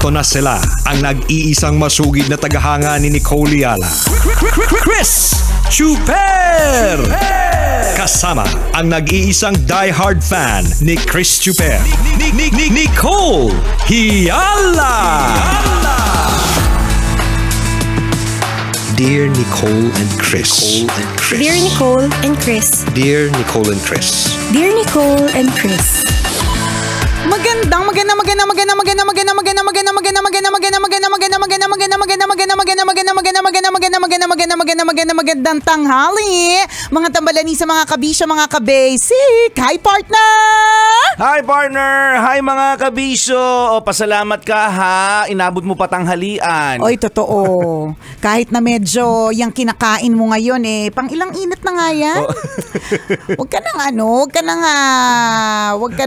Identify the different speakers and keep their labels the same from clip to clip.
Speaker 1: Eto na sila, ang nag-iisang masugid na tagahanga ni Nicole Yala. Chris Chuper! Kasama ang nag-iisang die-hard fan ni Chris Chuper, Nicole Yala! Dear Nicole and Chris.
Speaker 2: Dear Nicole and Chris.
Speaker 1: Dear Nicole and Chris.
Speaker 2: Dear Nicole and Chris.
Speaker 3: Magandang tanghali, mga tambalani sa mga kabisyo, mga kabasic. Hi, partner!
Speaker 4: Hi, partner! Hi, mga kabisyo! O, pasalamat ka, ha? Inabot mo pa tanghalian.
Speaker 3: Oy, totoo. Kahit na medyo yung kinakain mo ngayon, pang ilang init na nga yan. Huwag ka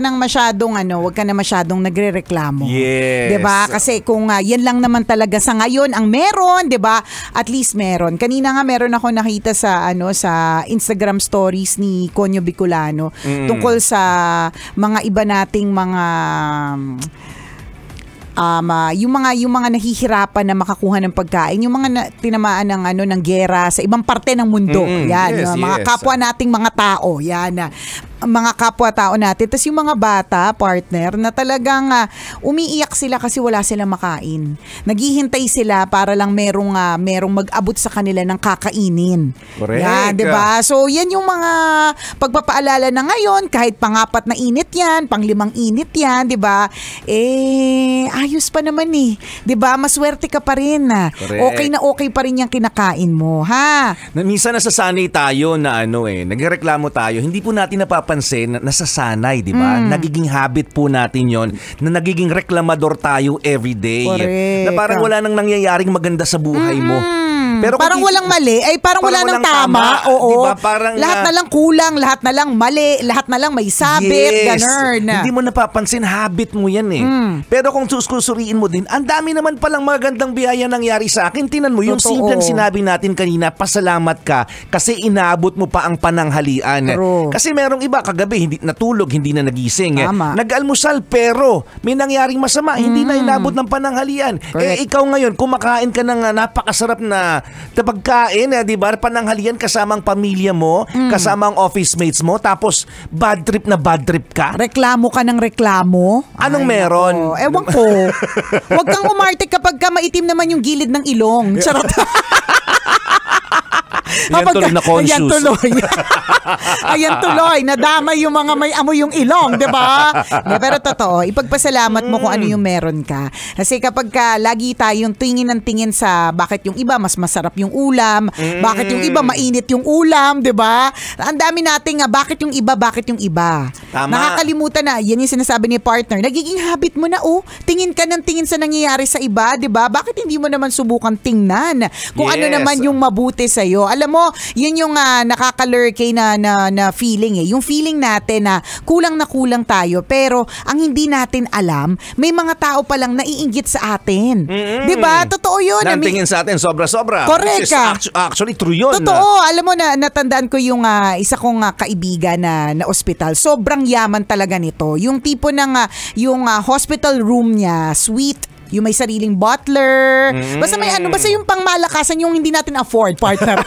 Speaker 3: nang masyadong nagrereklamo.
Speaker 4: Yes.
Speaker 3: 'Di ba? Kasi kung yan lang naman talaga sa ngayon ang meron, 'di ba? At least meron. Kanina nga meron ako nakita sa sa Instagram stories ni Conyo Bicolano tungkol sa mga iba nating mga yung mga nahihirapan na makakuha ng pagkain, yung mga tinamaan ng giyera sa ibang parte ng mundo. Yan, mga kapwa nating mga tao. Yan. Mga kapwa-tao natin. Tapos yung mga bata, partner, na talagang umiiyak sila kasi wala silang makain. Naghihintay sila para lang merong mag-abot sa kanila ng kakainin.
Speaker 4: Correct.
Speaker 3: Yan, diba? So, yan yung mga pagpapaalala na ngayon, kahit pang-4 na init yan, pang-5 init yan, diba? Ayos pa naman diba? Maswerte ka pa rin. Okay na okay pa rin yung kinakain mo, ha?
Speaker 4: Minsan nasasanay tayo na nagreklamo tayo. Hindi po natin napapansin na nasasanay, di ba? Nagiging habit po natin yon na nagiging reklamador tayo everyday.
Speaker 3: Correct.
Speaker 4: Na parang wala nang nangyayaring maganda sa buhay mo. Pero
Speaker 3: parang walang mali, parang wala nang tama. Oo.
Speaker 4: Diba? Parang,
Speaker 3: lahat na lang kulang, lahat na lang mali, lahat na lang may sabit, ganun.
Speaker 4: Hindi mo napapansin, habit mo yan Pero kung susuriin mo din, ang dami naman palang magandang biyaya nangyari sa akin. Tinan mo, yung simpleng sinabi natin kanina, pasalamat ka kasi inaabot mo pa ang pananghalian.
Speaker 3: True.
Speaker 4: Kasi merong iba, kagabi, hindi natulog, hindi na nagising.
Speaker 3: Tama.
Speaker 4: Nag-almusal, pero may nangyaring masama, hindi na inabot ng pananghalian.
Speaker 3: Correct.
Speaker 4: Ikaw ngayon, kumakain ka ng napakasarap na pagkain, di ba? Pananghalian kasama ang pamilya mo, kasama ang office mates mo, tapos bad trip ka?
Speaker 3: Reklamo ka ng reklamo?
Speaker 4: Anong meron?
Speaker 3: Ewan ko. Huwag kang umarte kapag maitim naman yung gilid ng ilong. Charot.
Speaker 4: Yan tuloy na conscious.
Speaker 3: Ayan tuloy. Nadamay yung mga may amoy yung ilong, di ba? Pero totoo, ipagpasalamat mo kung ano yung meron ka. Kasi kapag lagi tayong tingin ng tingin sa bakit yung iba mas masarap yung ulam, bakit yung iba mainit yung ulam, di ba? Ang dami nating bakit yung iba.
Speaker 4: Tama.
Speaker 3: Nakakalimutan na, yan yung sinasabi ni partner, nagiging habit mo na, tingin ka ng tingin sa nangyayari sa iba, di ba? Bakit hindi mo naman subukan tingnan kung ano naman yung mabuti sa'yo? Alam mo, yun yung nakakalurkay na feeling Yung feeling natin na kulang tayo, pero ang hindi natin alam, may mga tao palang naiinggit sa atin. Diba? Totoo yun.
Speaker 4: Nantingin sa atin, sobra-sobra.
Speaker 3: Correct ka.
Speaker 4: Actually, true yun.
Speaker 3: Totoo. Alam mo na, natandaan ko yung isa kong kaibigan na ospital. Sobrang yaman talaga nito. Yung tipo ng yung hospital room niya, suite, yung may sariling butler. Basta basta yung pangmalakasan, yung hindi natin afford, partner.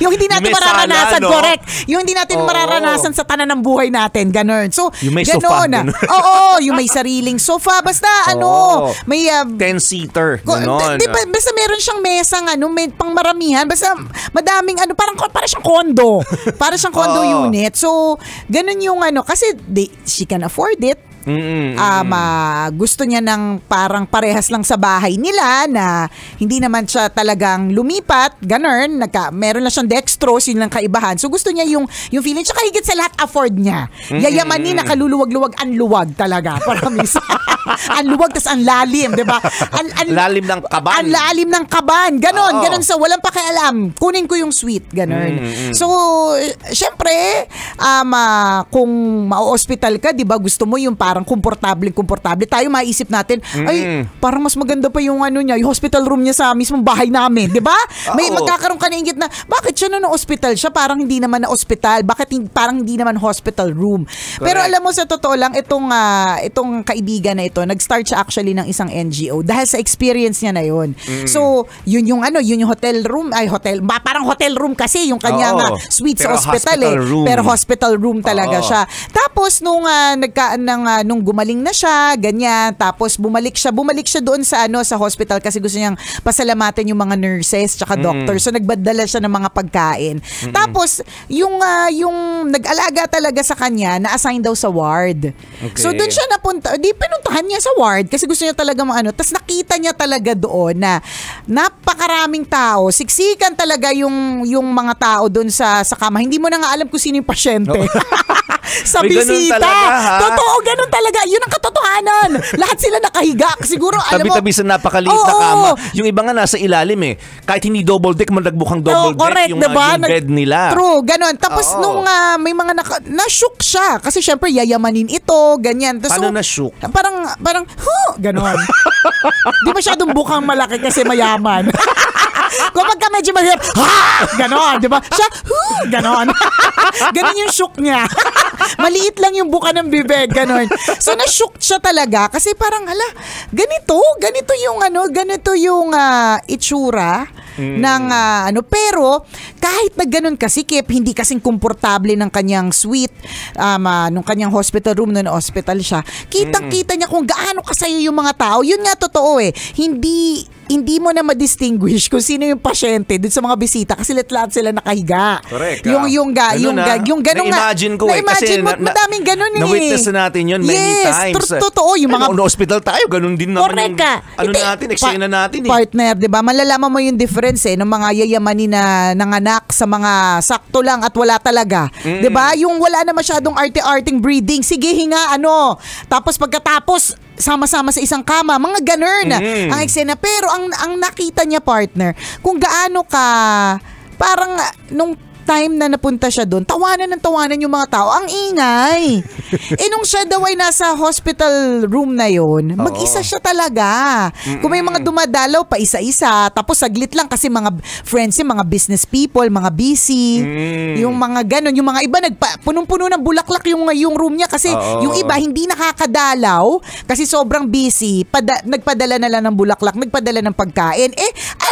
Speaker 3: Yung hindi natin mararanasan, correct. Yung hindi natin mararanasan sa tanan ng buhay natin, ganun. So,
Speaker 4: yung may sofa.
Speaker 3: Oo, yung may sariling sofa. Basta, may
Speaker 4: 10-seater, ganun.
Speaker 3: Basta meron siyang mesang, may pangmaramihan. Basta, madaming, para siyang condo. Para siyang condo unit. So, ganun yung kasi she can afford it. Gusto niya ng parang parehas lang sa bahay nila na hindi naman siya talagang lumipat, ganun, meron lang siyang dextrose, yun lang kaibahan. So gusto niya yung feeling, tsaka higit sa lahat afford niya. Yayamanin, nakaluluwag-luwag, anluwag talaga. Paramis. Anluwag, tas anlalim, di ba?
Speaker 4: Lalim ng kaban.
Speaker 3: Anlalim ng kaban, ganun. So walang pakialam, kunin ko yung suite, ganun. So, syempre, kung ma-hospital ka, di ba, gusto mo yung parang komportable. Tayo maiisip natin, ay, parang mas maganda pa yung yung hospital room niya sa mismong bahay namin, di ba? May magkakaroon ka na inggit na, bakit siya na hospital siya? Parang hindi naman na hospital. Bakit parang hindi naman hospital room?
Speaker 4: Correct.
Speaker 3: Pero alam mo, sa totoo lang, itong kaibigan na ito, nag-start siya actually ng isang NGO dahil sa experience niya na yun. So, yun yung hotel room, parang hotel room kasi yung kanyang suite sa hospital
Speaker 4: room.
Speaker 3: Pero hospital room talaga siya. Tapos nung gumaling na siya, ganyan, tapos bumalik siya doon sa sa hospital kasi gusto niyang pasalamatan yung mga nurses tsaka doctor. So nagbadala siya ng mga pagkain. Tapos yung nag-alaga talaga sa kanya, na-assign daw sa ward. Okay. So doon siya napunta, pinuntahan niya sa ward kasi gusto niya talaga tapos nakita niya talaga doon na napakaraming tao, siksikan talaga yung mga tao doon sa kama. Hindi mo na nga alam kung sino yung pasyente. Sa bisita. Totoo, ganun talaga. Yun ang katotohanan. Lahat sila nakahiga. Siguro, alam mo.
Speaker 4: Tabi-tabi sa napakaliit na kama. Yung iba nga nasa ilalim Kahit hindi double deck, malagbukang double deck yung bed nila.
Speaker 3: True, ganun. Tapos nung may mga na-shook siya. Kasi syempre, yayamanin ito, ganyan.
Speaker 4: Paano na-shook?
Speaker 3: Parang, ganun. Di masyadong bukang malaki kasi mayaman. Kung pagka medyo mahirap, ganon, di ba? Siya, ganon. Ganon yung shook niya. Maliit lang yung buka ng bibig, ganon. So, na-shook siya talaga kasi parang, ganito yung itsura ng pero kahit na ganun kasikip, hindi kasing komportable ng kanyang suite, nung kanyang hospital room, nung hospital siya, kitang-kita niya kung gaano kasayo yung mga tao. Yun nga totoo hindi mo na ma-distinguish kung sino yung pasyente dun sa mga bisita kasi lahat sila nakahiga.
Speaker 4: Correct.
Speaker 3: Yung ganun nga.
Speaker 4: Na-imagine ko
Speaker 3: na-imagine
Speaker 4: kasi
Speaker 3: madaming ganun
Speaker 4: na-witness na natin yun many times.
Speaker 3: Totoo. Yung mga
Speaker 4: hospital tayo, ganun din naman
Speaker 3: correct ka.
Speaker 4: Eksena natin
Speaker 3: Partner, di ba? Malalaman mo yung difference ng mga yayamanin na nanganak sa mga sakto lang at wala talaga. Di ba? Yung wala na masyadong arte-arting breeding. Sige, hinga, Tapos pagkatapos, sama-sama sa isang kama, mga ganun ang eksena. Pero ang nakita niya, partner, kung gaano ka parang nung time na napunta siya doon, tawanan yung mga tao. Ang ingay. Nung siya daw ay nasa hospital room na yon, mag-isa siya talaga. Kung may mga dumadalaw pa isa-isa, tapos saglit lang kasi mga friends mga business people, mga busy, yung mga ganon, yung mga iba punong-puno ng bulaklak yung room niya kasi yung iba hindi nakakadalaw kasi sobrang busy. Nagpadala na lang ng bulaklak, nagpadala ng pagkain.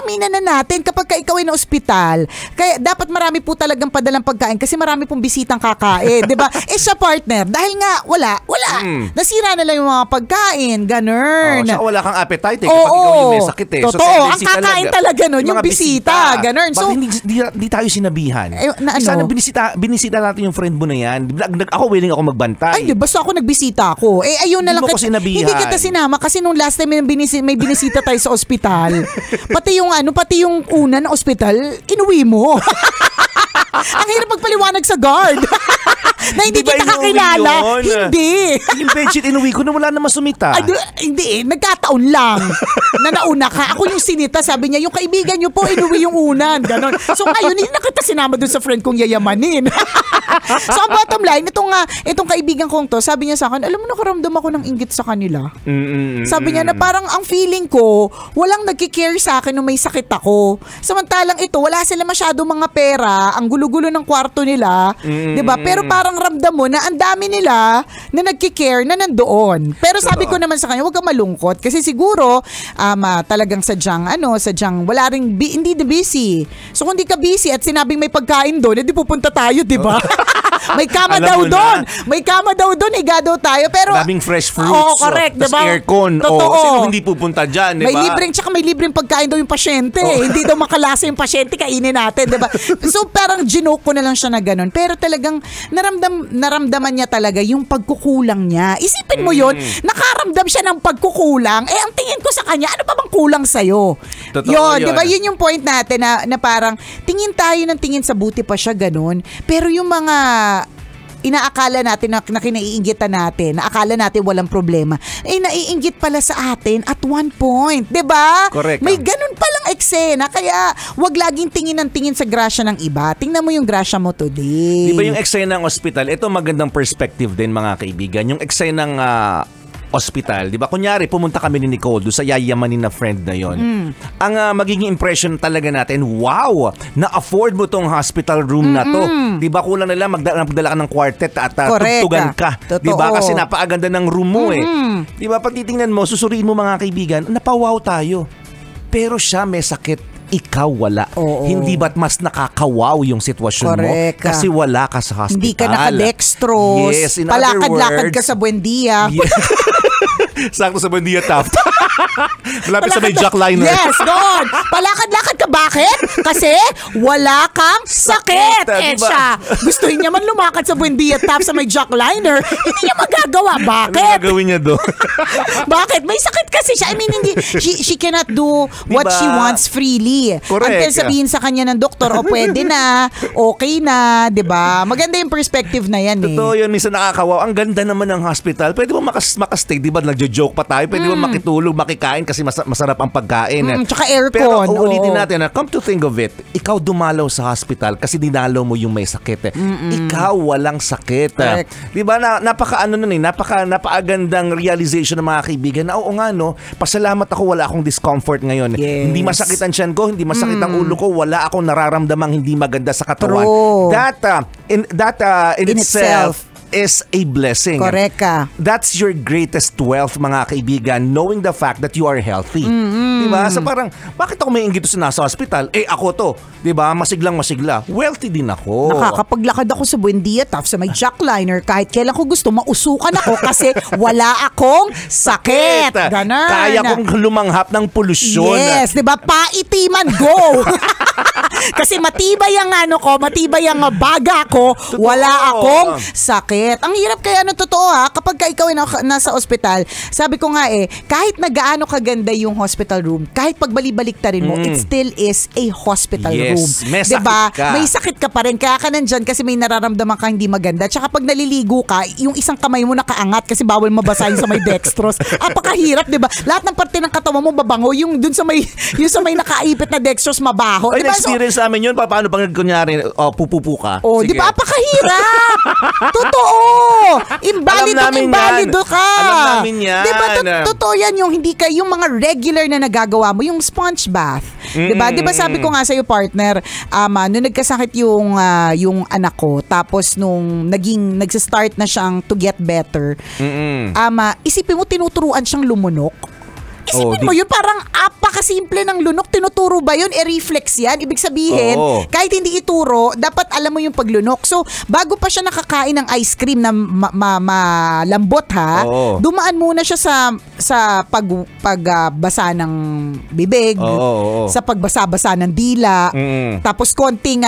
Speaker 3: Aminan na natin kapag ikaw ay na ospital, kaya dapat marami po talagang padalang pagkain kasi marami pong bisitang kakain, 'di ba? Siya, partner, dahil nga wala. Nasira na lang yung mga pagkain, ganun.
Speaker 4: Saka wala kang appetite kapag ikaw yung may sakit
Speaker 3: Totoo, so, ang kakain talaga nun, yung bisita, ganun. So,
Speaker 4: hindi tayo sinabihan. Sana binisita natin yung friend mo na yan. Ako willing ako magbantay.
Speaker 3: Ay, basta ako nagbisita ako. Ayun na lang.
Speaker 4: Hindi
Speaker 3: kita sinama kasi nung last time may binisita tayo sa ospital. Pati yung una na ospital, inuwi mo. Ang hirap magpaliwanag sa guard. Na hindi kita kakilala. Hindi.
Speaker 4: Yung bedsheet inuwi ko na wala naman sumita.
Speaker 3: Hindi nagkataon lang na nauna ka. Ako yung sinita, sabi niya, yung kaibigan niyo po, inuwi yung unan. Ganon. So ngayon, hindi na kita sinama dun sa friend kong yayamanin. So ang bottom line, itong kaibigan kong to, sabi niya sa akin, alam mo, nakaramdam ako ng inggit sa kanila. Sabi niya na parang ang feeling ko, walang nagkikare sa akin nung may sakit ako. Samantalang ito, wala sila masyado mga pera, ang gulo-gulo ng kwarto nila, 'di ba? Pero parang ramdam mo na ang dami nila na nagki-care na nandoon. Pero sabi ko naman sa kanya, huwag kang malungkot kasi siguro talagang sadyang wala ring hindi na busy. So kung di ka busy at sinabing may pagkain doon, edi pupunta tayo, 'di ba? May kama daw doon. May kama daw doon, higa daw tayo. Pero
Speaker 4: daming fresh fruits.
Speaker 3: Correct, 'di ba?
Speaker 4: Aircon. Sino hindi pupunta diyan, 'di ba?
Speaker 3: May libreng pagkain daw yung pasyente. Hindi daw makalasa yung pasyente, kainin natin, 'di ba? So parang ginoke ko na lang siya na ganun. Pero talagang naramdaman niya talaga yung pagkukulang niya. Isipin mo yun, nakaramdam siya ng pagkukulang. Ang tingin ko sa kanya, ano pa bang kulang sa'yo? Yun, di ba? Yun yung point natin na parang tingin tayo ng tingin sa buti pa siya ganun. Pero yung mga inaakala natin na kinaiinggitan natin, na akala natin walang problema, naiinggit pala sa atin at one point. 'Di ba?
Speaker 4: Correct.
Speaker 3: May ganun palang eksena. Kaya wag laging tingin ng tingin sa grasya ng iba. Tingnan mo yung grasya mo today.
Speaker 4: Di ba yung eksena ng ospital, ito magandang perspective din mga kaibigan. Yung eksena ng ospital, di ba? Kunyari, pumunta kami ni Nicole doon sa yayamanin na friend na yon. Ang magiging impression talaga natin, wow, na-afford mo tong hospital room na to. Di ba? Kulang nila magdala ka ng quartet at tugtugan ka. Di ba? Kasi napakaganda ng room mo eh. Di ba? Pag titingnan mo, susuriin mo mga kaibigan, napawaw tayo. Pero siya may sakit. Ikaw wala. Hindi ba't mas nakakawaw yung sitwasyon mo? Kasi wala ka sa hospital.
Speaker 3: Hindi ka nakadextrose.
Speaker 4: Yes, in
Speaker 3: palakad-lakad ka sa Buendia.
Speaker 4: Yeah. Sakto sa Buendia Taft. Malapit sa may jackliner.
Speaker 3: Yes, doon. Palakad-lakad ka. Bakit? Kasi wala kang sakit.
Speaker 4: Diba?
Speaker 3: Siya, gustuhin niya man lumakad sa Buendia Taft sa may jackliner. Hindi niya magagawa. Bakit?
Speaker 4: Ano gagawin niya doon?
Speaker 3: Bakit? May sakit kasi siya. I mean, hindi, she cannot do what she wants freely.
Speaker 4: Correct.
Speaker 3: Until sabihin sa kanya ng doktor, pwede na, okay na, 'di ba? Maganda yung perspective na yan eh.
Speaker 4: Totoo yun, minsan nakakawaw. Ang ganda naman ng hospital. Pwede ba makastay, di ba? Nagjo-joke pa tayo. Pwede ba makitulog, makikain kasi masarap ang pagkain.
Speaker 3: Tsaka aircon.
Speaker 4: Pero uulitin natin, come to think of it, ikaw dumalaw sa hospital kasi dinalaw mo yung may sakit. Ikaw walang sakit. Di ba? Napakagandang realization ng mga kaibigan na oo nga, no, pasalamat ako, wala akong discomfort ngayon.
Speaker 3: Yes.
Speaker 4: Hindi masakit ang tiyan ko, hindi masakit ang ulo ko, wala akong nararamdamang hindi maganda sa katawan.
Speaker 3: True.
Speaker 4: That in itself is a blessing.
Speaker 3: Correct ka.
Speaker 4: That's your greatest wealth, mga kaibigan, knowing the fact that you are healthy. Diba? So parang, bakit ako may inggit sa nasa hospital? Ako to. Diba? Masiglang-masigla. Wealthy din ako.
Speaker 3: Nakakapaglakad ako sa Buendia Taft sa may jackliner kahit kailan ko gusto, mausukan ako kasi wala akong sakit. Ganon.
Speaker 4: Kaya kong lumanghap ng polusyon.
Speaker 3: Yes, diba? Paitiman, go! Kasi matibay ang matibay ang baga ko, wala akong sakit. Ang hirap kaya totoo kapag ka ikaw nasa ospital, sabi ko nga kahit na gaano kaganda yung hospital room, kahit pagbalik-baliktarin mo, it still is a hospital room.
Speaker 4: May
Speaker 3: diba?
Speaker 4: sakit ka.
Speaker 3: May sakit ka pa rin, kaya ka nandyan kasi may nararamdaman ka hindi maganda. Tsaka pag naliligo ka, yung isang kamay mo nakaangat kasi bawal mabasahin sa may dextrose. Apakahirap, diba? Lahat ng parte ng katawan mo babango, yung dun sa may nakaipit na dextrose mabaho.
Speaker 4: Ay,
Speaker 3: diba?
Speaker 4: experience namin yun. Paano pag kunyari, pupupu ka?
Speaker 3: Di ba? Apakahirap! Totoo! Imbalido ka!
Speaker 4: Alam namin yan.
Speaker 3: Di ba? Totoo yan yung hindi ka, yung mga regular na nagagawa mo, yung sponge bath. Di ba? Di ba sabi ko nga sa'yo, partner, nung nagkasakit yung anak ko, tapos nung nagsistart na siyang to get better, isipin mo, tinuturuan siyang lumunok. Isipin mo yun, parang apakasimple ng lunok. Tinuturo ba yun? Reflex yan. Ibig sabihin, kahit hindi ituro, dapat alam mo yung paglunok. So, bago pa siya nakakain ng ice cream na malambot dumaan muna siya sa pagbasa ng bibig, sa pagbasa-basa ng dila, tapos konting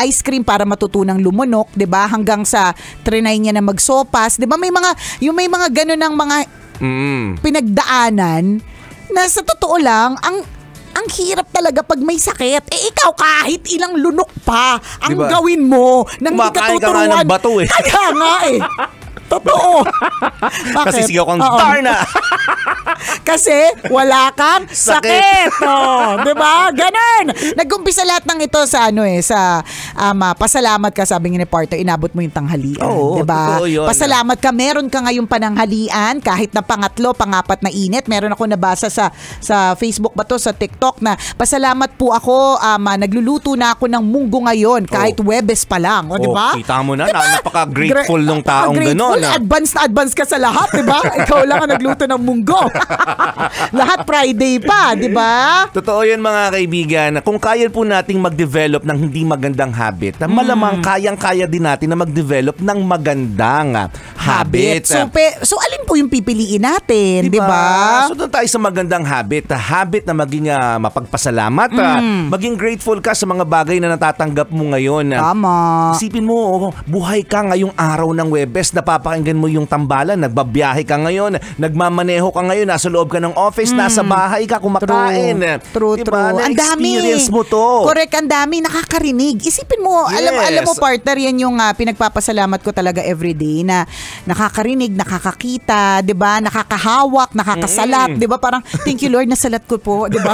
Speaker 3: ice cream para matutunang lumunok, 'di ba? Hanggang sa trinay niya na magsopas, 'di ba? May mga ganun ng mga pinagdaanan na sa totoo lang, ang hirap talaga pag may sakit. Ikaw kahit ilang lunok pa ang gawin mo nang hindi ka tuturuan.
Speaker 4: Kumakain ka nga ng bato
Speaker 3: Kaya nga Totoo.
Speaker 4: Kasi sigaw kang Darna.
Speaker 3: Kasi wala kang sakit. Diba? Ganun. Nag-umpisa lahat ng ito sa pasalamat ka, sabi ni partner, inabot mo yung tanghalian. Diba? Pasalamat ka, meron ka ngayong pananghalian, kahit na pangatlo, pangapat na init. Meron ako nabasa sa Facebook ba to, sa TikTok na pasalamat po ako, nagluluto na ako ng munggo ngayon, kahit Webes pa lang. Diba?
Speaker 4: Kita mo na, napaka-grateful nung taong gano'n.
Speaker 3: Advance ka sa lahat, diba? Ikaw lang ang nagluto ng munggo. Lahat Friday pa, diba?
Speaker 4: Totoo yan, mga kaibigan. Kung kaya po nating mag-develop ng hindi magandang habit, malamang kayang-kaya din natin na mag-develop ng magandang habit.
Speaker 3: So alin po yung pipiliin natin, diba?
Speaker 4: So doon tayo sa magandang habit. Habit na maging mapagpasalamat. Maging grateful ka sa mga bagay na natatanggap mo ngayon.
Speaker 3: Tama.
Speaker 4: Isipin mo, buhay ka ngayong araw ng Webes, napapakinggan mo yung tambalan, nagbabiyahe ka ngayon, nagmamaneho ka ngayon, nasa loob loob ka ng office, nasa bahay ka, kumakain.
Speaker 3: True.
Speaker 4: Diba?
Speaker 3: Ang dami.
Speaker 4: Na-experience mo to.
Speaker 3: Correct, ang dami. Nakakarinig. Isipin mo,
Speaker 4: Yes.
Speaker 3: alam mo partner, yan yung pinagpapasalamat ko talaga everyday na nakakarinig, nakakakita, 'di ba? Nakakahawak, nakakasalat, 'di ba? Parang thank you Lord, nasalat ko po, 'di ba?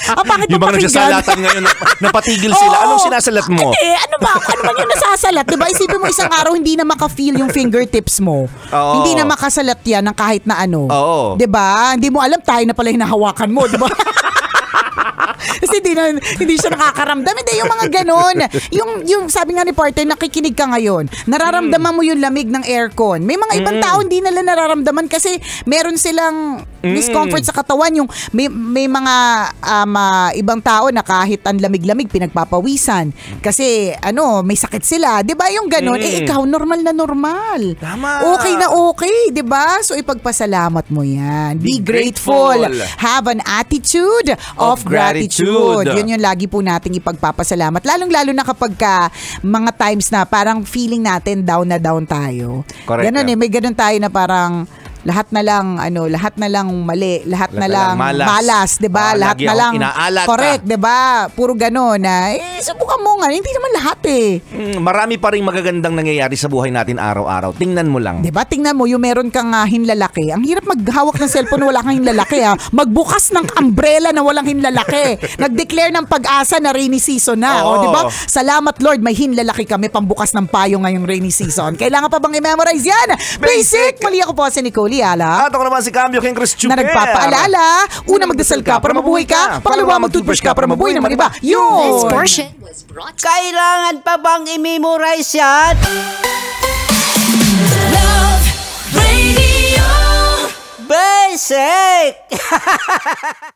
Speaker 3: Bakit
Speaker 4: Yung mga nagsasalatan ngayon, napatigil sila.
Speaker 3: Oo.
Speaker 4: Anong sinasalat mo?
Speaker 3: Ano ba yung nasasalat? 'Di ba? Isipin mo isang araw hindi na maka-feel yung fingertips mo.
Speaker 4: Oo.
Speaker 3: Hindi na makasalat yan ng kahit na ano.
Speaker 4: Oo.
Speaker 3: 'Di ba? Hindi mo alam tayo na pala hinahawakan mo, 'di ba? Kasi hindi siya nakakaramdam. Hindi, yung mga ganon. Yung sabi nga ni partner, nakikinig ka ngayon. Nararamdaman mo yung lamig ng aircon. May mga ibang tao hindi nila nararamdaman kasi meron silang discomfort sa katawan. Yung may mga ibang tao na kahit ang lamig-lamig pinagpapawisan. Kasi may sakit sila. 'Di ba yung ganon? Ikaw normal na normal.
Speaker 4: Tama.
Speaker 3: Okay na okay, 'di ba? So ipagpasalamat mo 'yan. Be grateful. Have an attitude of gratitude. Yun yung lagi po nating ipagpapasalamat. Lalong-lalo na kapag mga times na parang feeling natin down na down tayo.
Speaker 4: Correct.
Speaker 3: Ganun may ganun tayo na parang lahat na lang mali, lahat na lang malas, 'di ba? Lahat
Speaker 4: lagi
Speaker 3: na lang
Speaker 4: inaalat
Speaker 3: correct, 'di ba? Puro gano'n na subukan mo nga, hindi naman lahat eh.
Speaker 4: Marami pa ring magagandang nangyayari sa buhay natin araw-araw. Tingnan mo lang.
Speaker 3: 'Di ba? Tingnan mo, yung meron kang hinlalaki. Ang hirap maghawak ng cellphone na wala kang hinlalaki Magbukas ng umbrella na walang hinlalaki. Nag-declare ng pag-asa na rainy season na, 'di ba? Salamat Lord, may hinlalaki kami pambukas ng payo ngayong rainy season. Kailangan pa bang i-memorize 'yan? Basic. Mali ako po si Nicole Yala.
Speaker 4: At ako naman si Cambio King Chris Chuper.
Speaker 3: Na nagpapaalala, una magdasal ka para mabuhay ka, pangalawa mag-toothbrush ka para mabuhay naman iba.
Speaker 5: This
Speaker 3: Yun!
Speaker 5: portion was brought to
Speaker 6: Kailangan pa bang i-memorize yan?
Speaker 5: Love Radio.
Speaker 6: Basic!